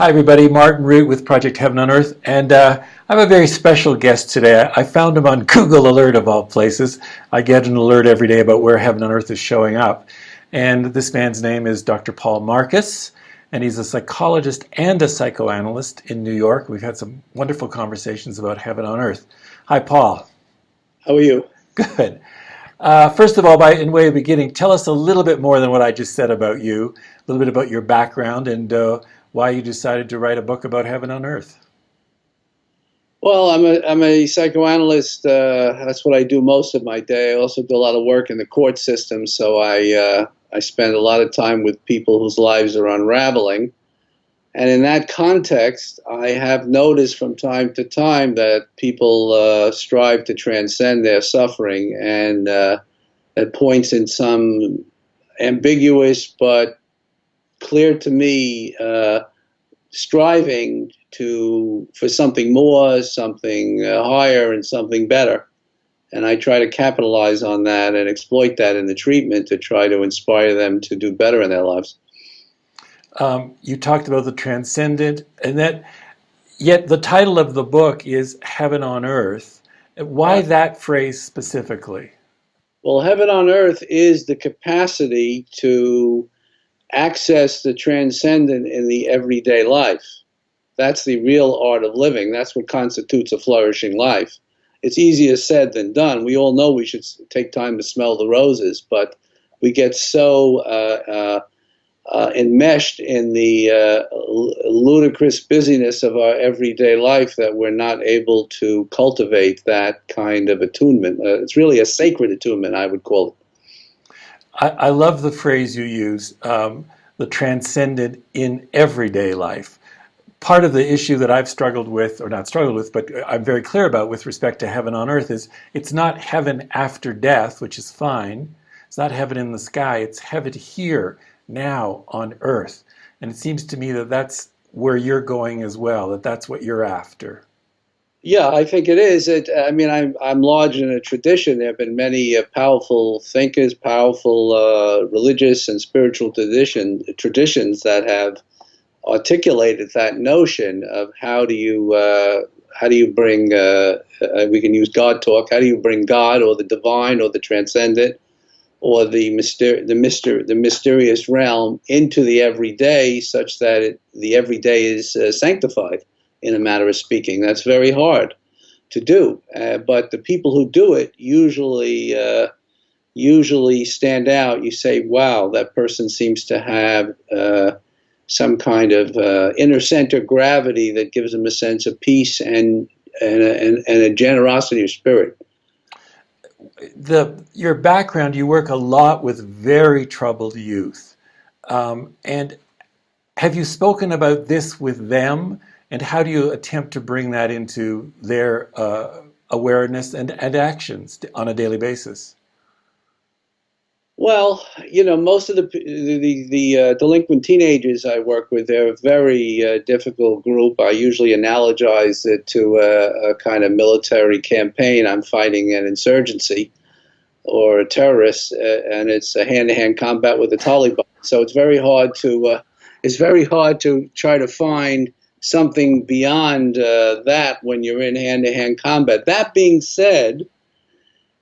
Hi everybody, Martin Root with Project Heaven on Earth, and I have a very special guest today. I found him on Google Alert of all places. I get an alert every day about where Heaven on Earth is showing up. And this man's name is Dr. Paul Marcus, and he's a psychologist and a psychoanalyst in New York. We've had some wonderful conversations about Heaven on Earth. Hi, Paul. How are you? Good. First of all, in way of beginning, tell us a little bit more than what I just said about you, a little bit about your background and why you decided to write a book about Heaven on Earth. Well, I'm a psychoanalyst. That's what I do most of my day. I also do a lot of work in the court system, so I spend a lot of time with people whose lives are unraveling. And in that context, I have noticed from time to time that people strive to transcend their suffering, and at points in some ambiguous but clear to me striving for something more, something higher, and something better. And I try to capitalize on that and exploit that in the treatment to try to inspire them to do better in their lives. You talked about the transcendent, and yet the title of the book is Heaven on Earth. Why that phrase specifically? Well, Heaven on Earth is the capacity to access the transcendent in the everyday life. That's the real art of living. That's what constitutes a flourishing life. It's easier said than done. We all know we should take time to smell the roses, but we get so enmeshed in the ludicrous busyness of our everyday life that we're not able to cultivate that kind of attunement. It's really a sacred attunement, I would call it. I love the phrase you use, the transcendent in everyday life. Part of the issue that I've struggled with, or not struggled with, but I'm very clear about with respect to Heaven on Earth is it's not heaven after death, which is fine. It's not heaven in the sky. It's heaven here, now on Earth. And it seems to me that that's where you're going as well, that's what you're after. Yeah, I think it is. I'm lodged in a tradition. There have been many powerful thinkers, powerful religious and spiritual traditions that have articulated that notion of how do you bring, we can use God talk, how do you bring God or the divine or the transcendent or the mysterious realm into the everyday such that the everyday is sanctified, in a matter of speaking. That's very hard to do, but the people who do it usually stand out. You say, wow, that person seems to have some kind of inner center gravity that gives them a sense of peace and a generosity of spirit. Your background, you work a lot with very troubled youth. And have you spoken about this with them? And how do you attempt to bring that into their awareness and actions on a daily basis? Well, most of the delinquent teenagers I work with, they're a very difficult group. I usually analogize it to a kind of military campaign. I'm fighting an insurgency or a terrorist, and it's a hand-to-hand combat with the Taliban. So it's very hard to try to find something beyond that when you're in hand-to-hand combat. That being said,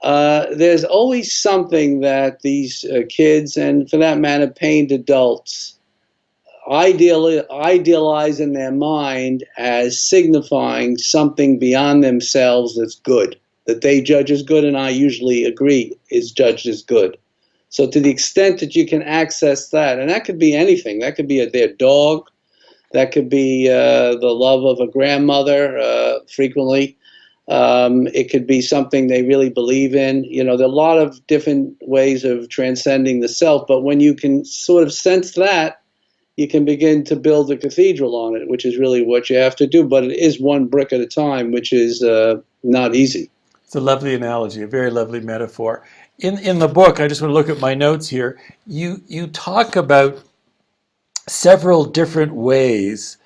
there's always something that these kids, and for that matter, pained adults, idealize in their mind as signifying something beyond themselves that's good, that they judge as good, and I usually agree is judged as good. So to the extent that you can access that, and that could be anything, that could be their dog, that could be the love of a grandmother frequently. It could be something they really believe in. There are a lot of different ways of transcending the self, but when you can sort of sense that, you can begin to build a cathedral on it, which is really what you have to do. But it is one brick at a time, which is not easy. It's a lovely analogy, a very lovely metaphor. In the book, I just want to look at my notes here. You talk about several different ways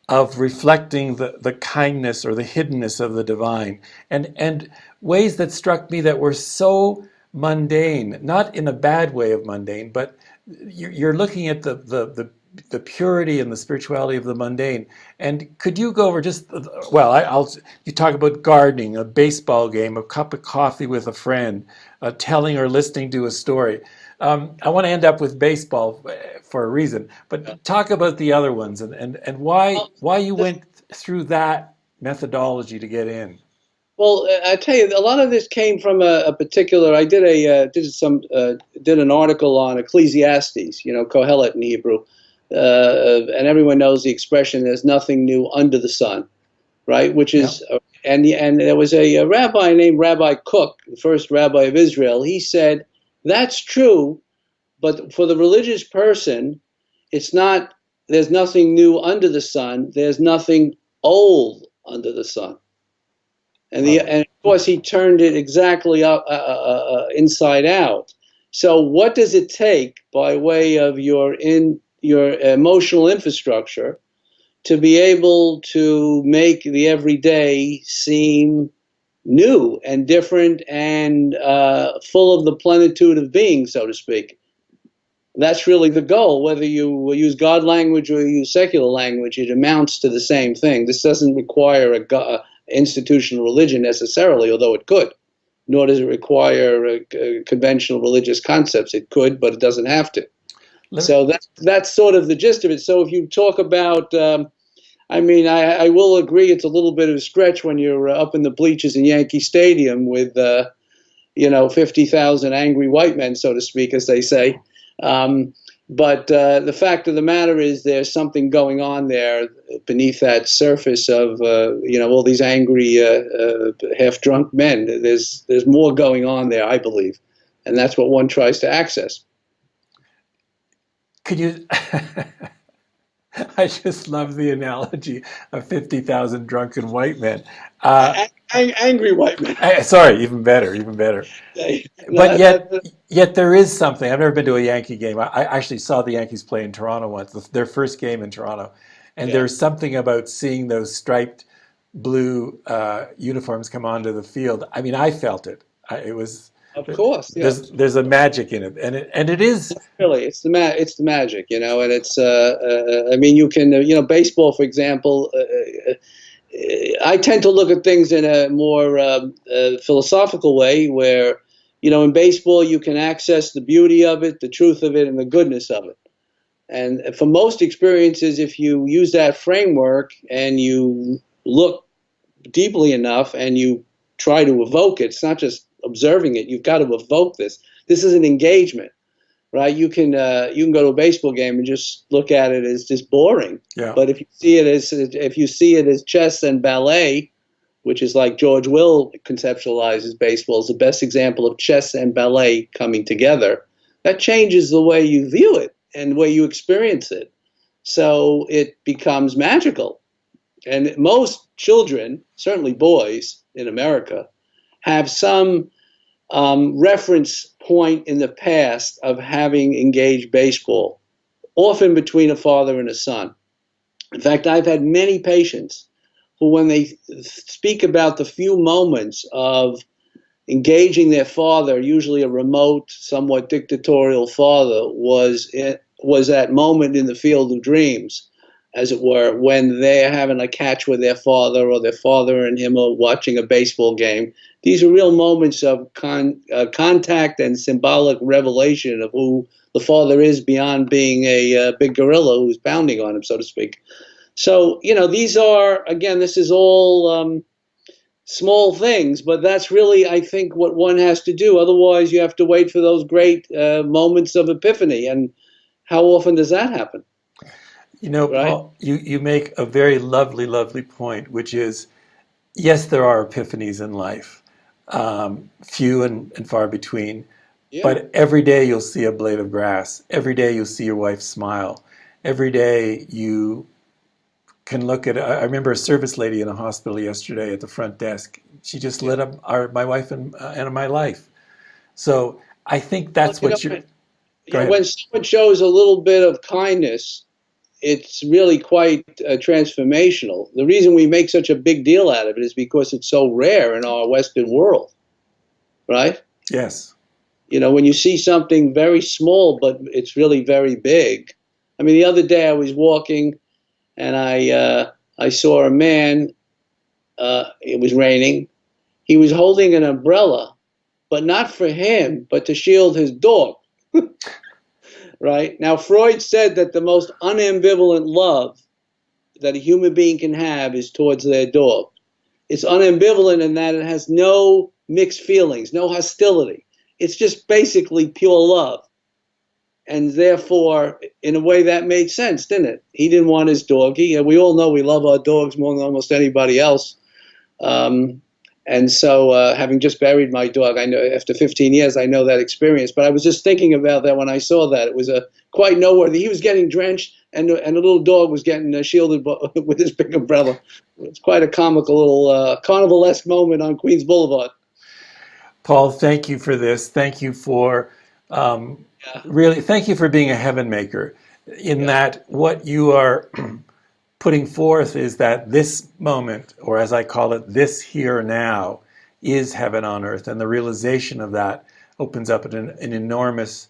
of reflecting the kindness or the hiddenness of the divine, and ways that struck me that were so mundane, not in a bad way of mundane, but you're looking at the the purity and the spirituality of the mundane. And could you go over just, well, you talk about gardening, a baseball game, a cup of coffee with a friend, telling or listening to a story. I want to end up with baseball for a reason, but talk about the other ones and why you went through that methodology to get in. Well, I tell you, a lot of this came from a particular. I did did an article on Ecclesiastes, Kohelet in Hebrew, and everyone knows the expression "there's nothing new under the sun," right? Which is, and there was a rabbi named Rabbi Cook, the first rabbi of Israel. He said that's true, but for the religious person, it's not. There's nothing new under the sun. There's nothing old under the sun. And of course he turned it exactly inside out. So what does it take by way of your emotional infrastructure to be able to make the everyday seem new and different and full of the plenitude of being, so to speak? That's really the goal. Whether you use God language or you use secular language, it amounts to the same thing. This doesn't require a institutional religion necessarily, although it could. Nor does it require conventional religious concepts. It could, but it doesn't have to. So that's sort of the gist of it. So if you talk about, I will agree it's a little bit of a stretch when you're up in the bleachers in Yankee Stadium with 50,000 angry white men, so to speak, as they say. But the fact of the matter is there's something going on there beneath that surface of, all these angry, half-drunk men. There's more going on there, I believe. And that's what one tries to access. Could you... I just love the analogy of 50,000 drunken white men. Angry white men. Sorry, even better, even better. But yet there is something. I've never been to a Yankee game. I actually saw the Yankees play in Toronto once, their first game in Toronto. And there's something about seeing those striped blue uniforms come onto the field. I mean, I felt it. It was... Of course, yeah. There's a magic in it, and it is really it's the magic, and it's you can baseball, for example. I tend to look at things in a more philosophical way, where in baseball you can access the beauty of it, the truth of it, and the goodness of it. And for most experiences, if you use that framework and you look deeply enough and you try to evoke it, it's not just observing it. You've got to evoke this. This is an engagement, right? You can go to a baseball game and just look at it as just boring. Yeah. But if you see it as chess and ballet, which is like George Will conceptualizes baseball as the best example of chess and ballet coming together, that changes the way you view it and the way you experience it. So it becomes magical. And most children, certainly boys in America, have some reference point in the past of having engaged baseball, often between a father and a son. In fact, I've had many patients who, when they speak about the few moments of engaging their father, usually a remote, somewhat dictatorial father, was that moment in the field of dreams, as it were, when they're having a catch with their father, or their father and him are watching a baseball game. These are real moments of contact and symbolic revelation of who the father is beyond being a big gorilla who's pounding on him, so to speak. So, these are, again, this is all small things, but that's really, I think, what one has to do. Otherwise, you have to wait for those great moments of epiphany. And how often does that happen? Right? Paul, you make a very lovely, lovely point, which is, yes, there are epiphanies in life, few and far between, but every day you'll see a blade of grass. Every day you'll see your wife smile. Every day you can look at, I remember a service lady in a hospital yesterday at the front desk. She just lit up my wife and my life. So I think that's what you're... When someone shows a little bit of kindness, it's really quite transformational. The reason we make such a big deal out of it is because it's so rare in our Western world, right? Yes. When you see something very small, but it's really very big, I mean, the other day I was walking and I saw a man. It was raining. He was holding an umbrella, but not for him, but to shield his dog. Right? Now, Freud said that the most unambivalent love that a human being can have is towards their dog. It's unambivalent in that it has no mixed feelings, no hostility. It's just basically pure love. And therefore, in a way, that made sense, didn't it? He didn't want his doggy. And we all know we love our dogs more than almost anybody else. And so, having just buried my dog, I know after 15 years, I know that experience. But I was just thinking about that when I saw that. It was quite noteworthy. He was getting drenched, and the little dog was getting shielded with his big umbrella. It's quite a comical little carnivalesque moment on Queens Boulevard. Paul, thank you for this. Thank you for really, thank you for being a heaven maker, in that what you are putting forth is that this moment, or as I call it, this here now, is heaven on earth. And the realization of that opens up an enormous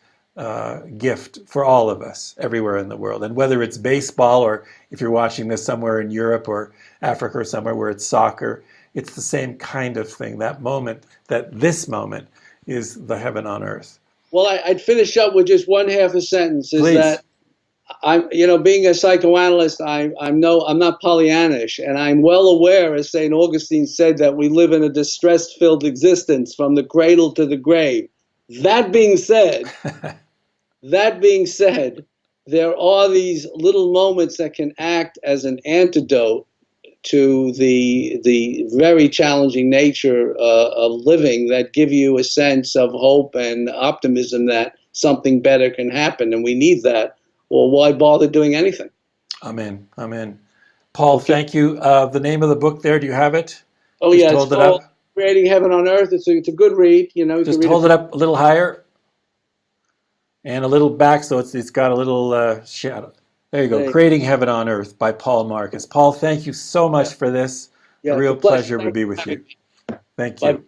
gift for all of us everywhere in the world. And whether it's baseball, or if you're watching this somewhere in Europe or Africa or somewhere where it's soccer, it's the same kind of thing. That moment, this moment is the heaven on earth. Well, I'd finish up with just one half a sentence. Is Please. that I'm, being a psychoanalyst, I'm not Pollyannish, and I'm well aware, as St. Augustine said, that we live in a distress-filled existence from the cradle to the grave. That being said, there are these little moments that can act as an antidote to the very challenging nature of living, that give you a sense of hope and optimism that something better can happen, and we need that. Well, why bother doing anything? Amen. Amen. Paul, thank you. The name of the book there, do you have it? Oh, Just yeah, it's hold it called up. Creating Heaven on Earth. It's a good read. You Just can read hold it up a little higher and a little back so it's got a little shadow. There you go. Hey. Creating Heaven on Earth by Paul Marcus. Paul, thank you so much for this. Yeah, A real it's a pleasure. pleasure to be with you. Thank Bye. you.